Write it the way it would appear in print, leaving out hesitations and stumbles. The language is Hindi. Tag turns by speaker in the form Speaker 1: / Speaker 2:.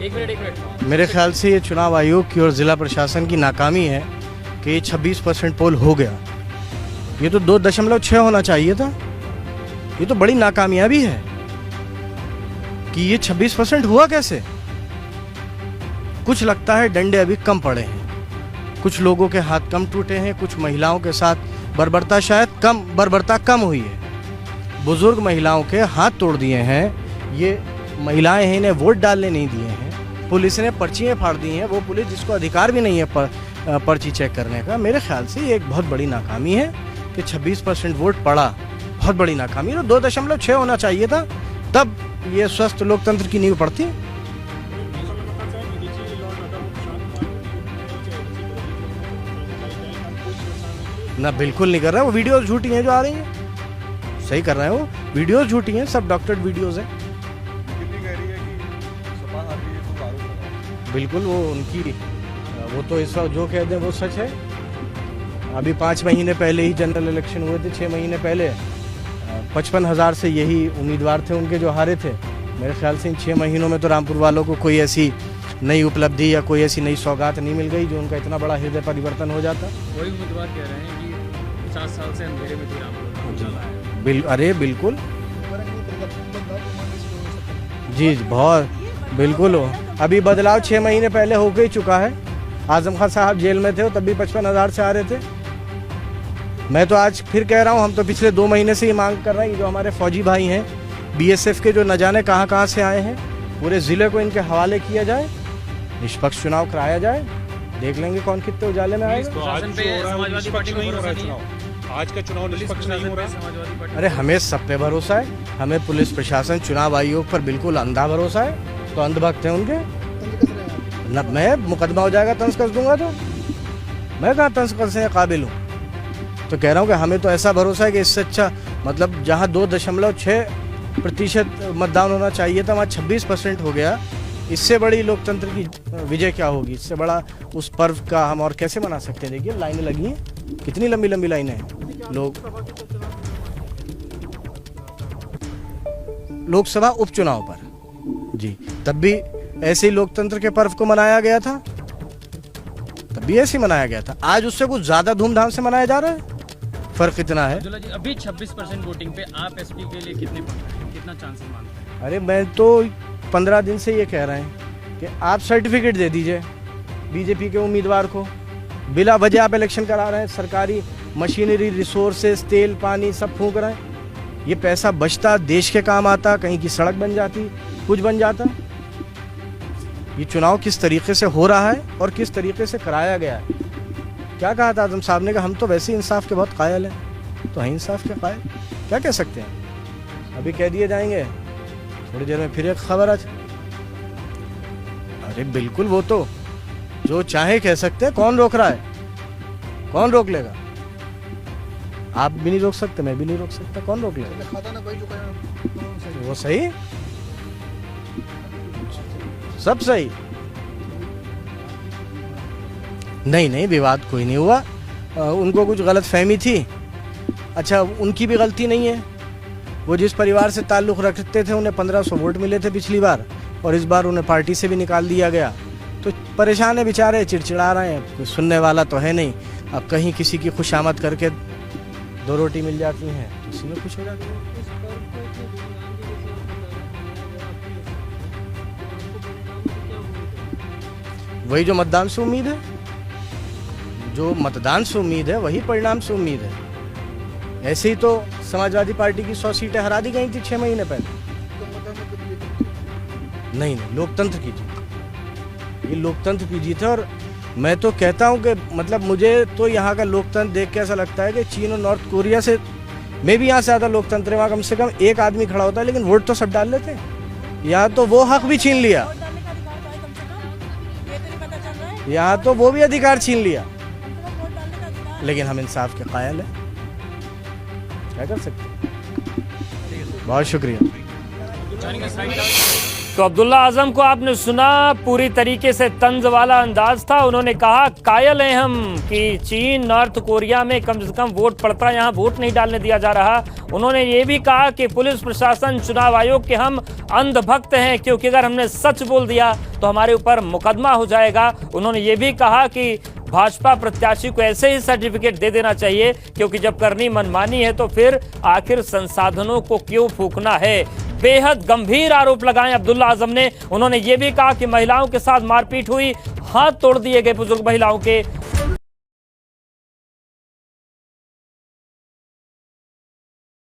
Speaker 1: एक मिनट।
Speaker 2: मेरे ख्याल से ये चुनाव आयोग की और ज़िला प्रशासन की नाकामी है कि ये 26% पोल हो गया। ये तो 2.6 होना चाहिए था। ये तो बड़ी नाकामयाबी है कि ये 26% हुआ कैसे। कुछ लगता है डंडे अभी कम पड़े हैं, कुछ लोगों के हाथ कम टूटे हैं, कुछ महिलाओं के साथ बर्बरता कम हुई है। बुजुर्ग महिलाओं के हाथ तोड़ दिए हैं, ये महिलाएं हैं, इन्हें वोट डालने नहीं दिए हैं। पुलिस ने पर्चियाँ फाड़ दी हैं, वो पुलिस जिसको अधिकार भी नहीं है पर्ची चेक करने का। मेरे ख्याल से ये एक बहुत बड़ी नाकामी है कि 26% वोट पड़ा, बहुत बड़ी नाकामी है। 2.6 होना चाहिए था, तब ये स्वस्थ लोकतंत्र की नींव पड़ती। ना बिल्कुल नहीं कर रहा है, वो वीडियोस झूठी हैं जो आ रही हैं। सही कर रहे हैं, वो वीडियोस झूठी हैं, सब डॉक्टर्ड वीडियोस हैं। बिल्कुल वो उनकी, वो तो इस वक्त जो कह दें वो सच है। अभी 5 महीने पहले ही जनरल इलेक्शन हुए थे, 6 महीने पहले 55,000 से यही उम्मीदवार थे उनके जो हारे थे। मेरे ख्याल से इन 6 महीनों में तो रामपुर वालों को कोई ऐसी नई उपलब्धि या कोई ऐसी नई सौगात नहीं मिल गई जो उनका इतना बड़ा हृदय परिवर्तन हो जाता।
Speaker 1: वही उम्मीदवार कह रहे हैं कि 50 साल से अंधेरे में थी रामपुर।
Speaker 2: अरे बिल्कुल जी, बहुत बिल्कुल हो। अभी बदलाव 6 महीने पहले हो ही चुका है। आजम खान साहब जेल में थे, तब भी 55,000 से आ रहे थे। मैं तो आज फिर कह रहा हूँ, हम तो पिछले 2 महीने से ही मांग कर रहे हैं, जो हमारे फौजी भाई हैं बीएसएफ के, जो न जाने कहाँ से आए हैं, पूरे ज़िले को इनके हवाले किया जाए, निष्पक्ष चुनाव कराया जाए, देख लेंगे कौन कितने उजाले में आएगा।
Speaker 3: आज का चुनाव निष्पक्ष नहीं हो रहा।
Speaker 2: अरे हमें सब पे भरोसा है, हमें पुलिस प्रशासन चुनाव आयोग पर बिल्कुल अंधा भरोसा है। तो अंधभक्त हैं उनके न, मैं मुकदमा हो जाएगा तंज कस दूंगा, तो मैं कहाँ तंज कसने के काबिल हूँ। तो कह रहा हूँ कि हमें तो ऐसा भरोसा है कि इससे अच्छा, मतलब जहाँ 2.6% मतदान होना चाहिए था, वहाँ 26% हो गया। इससे बड़ी लोकतंत्र की विजय क्या होगी, इससे बड़ा उस पर्व का हम और कैसे मना सकते हैं। देखिए लाइनें लगी हैं, कितनी लंबी लंबी लाइनें हैं। लोकसभा उपचुनाव पर जी, तब भी ऐसे ही लोकतंत्र के पर्व को मनाया गया था, तब भी ऐसे ही मनाया गया था। आज उससे कुछ ज्यादा धूमधाम से मनाया जा रहा है। फर्क इतना है।
Speaker 1: अभी 26% वोटिंग पे आप एसपी के लिए कितना चांसेस मानते हैं?
Speaker 2: अरे मैं तो 15 दिन से ये कह रहे हैं कि आप सर्टिफिकेट दे दीजिए बीजेपी के उम्मीदवार को। बिला वजह आप इलेक्शन करा रहे हैं, सरकारी मशीनरी, रिसोर्सेज, तेल पानी सब फूंक रहे हैं। ये पैसा बचता, देश के काम आता, कहीं की सड़क बन जाती, कुछ बन जाता। ये चुनाव किस तरीके से हो रहा है और किस तरीके से कराया गया है। क्या कहा था आजम साहब ने, कि हम तो वैसे ही इंसाफ के बहुत कायल हैं। तो हैं इंसाफ के कायल, क्या कह सकते हैं। अभी कह दिए जाएंगे, थोड़ी देर में फिर एक खबर आज। अरे बिल्कुल, वो तो जो चाहे कह सकते हैं, कौन रोक रहा है, कौन रोक लेगा। आप भी नहीं रोक सकते, मैं भी नहीं रोक सकता, कौन रोक लेगा। वो सही, सब सही। नहीं, विवाद कोई नहीं हुआ। उनको कुछ गलत फहमी थी। अच्छा, उनकी भी गलती नहीं है। वो जिस परिवार से ताल्लुक़ रखते थे, उन्हें 1500 वोट मिले थे पिछली बार, और इस बार उन्हें पार्टी से भी निकाल दिया गया। तो परेशान है बेचारे, चिड़चिड़ा रहे हैं, कोई सुनने वाला तो है नहीं। अब कहीं किसी की खुशामद करके 2 रोटी मिल जाती हैं, तो इसी में खुश हो जाते हैं। वही जो मतदान से उम्मीद है, जो मतदान से उम्मीद है, वही परिणाम से उम्मीद है। ऐसे ही तो समाजवादी पार्टी की 100 सीटें हरा दी गई थी 6 महीने पहले। नहीं, लोकतंत्र की जीत, ये लोकतंत्र की जीत है। और मैं तो कहता हूं कि मतलब मुझे तो यहाँ का लोकतंत्र देख के ऐसा लगता है कि चीन और नॉर्थ कोरिया से मैं भी यहाँ से ज़्यादा लोकतंत्र है। वहाँ कम से कम एक आदमी खड़ा होता है, लेकिन वोट तो सब डाल लेते हैं। यहाँ तो वो हक भी छीन लिया, यहाँ तो वो भी अधिकार छीन लिया। लेकिन हम इंसाफ के कायल हैं, क्या कर सकते हैं। बहुत शुक्रिया।
Speaker 4: तो अब्दुल्ला आजम को आपने सुना, पूरी तरीके से तंज वाला अंदाज था। उन्होंने कहा कायल हैं हम कि चीन नॉर्थ कोरिया में कम से कम वोट पड़ता है, यहाँ वोट नहीं डालने दिया जा रहा। उन्होंने ये भी कहा कि पुलिस प्रशासन चुनाव आयोग के हम अंधभक्त हैं, क्योंकि अगर हमने सच बोल दिया तो हमारे ऊपर मुकदमा हो जाएगा। उन्होंने ये भी कहा कि भाजपा प्रत्याशी को ऐसे ही सर्टिफिकेट दे देना चाहिए, क्योंकि जब करनी मनमानी है तो फिर आखिर संसाधनों को क्यों फूकना है। बेहद गंभीर आरोप लगाए अब्दुल्ला आजम ने। उन्होंने ये भी कहा कि महिलाओं के साथ मारपीट हुई, हाथ तोड़ दिए गए बुजुर्ग महिलाओं के,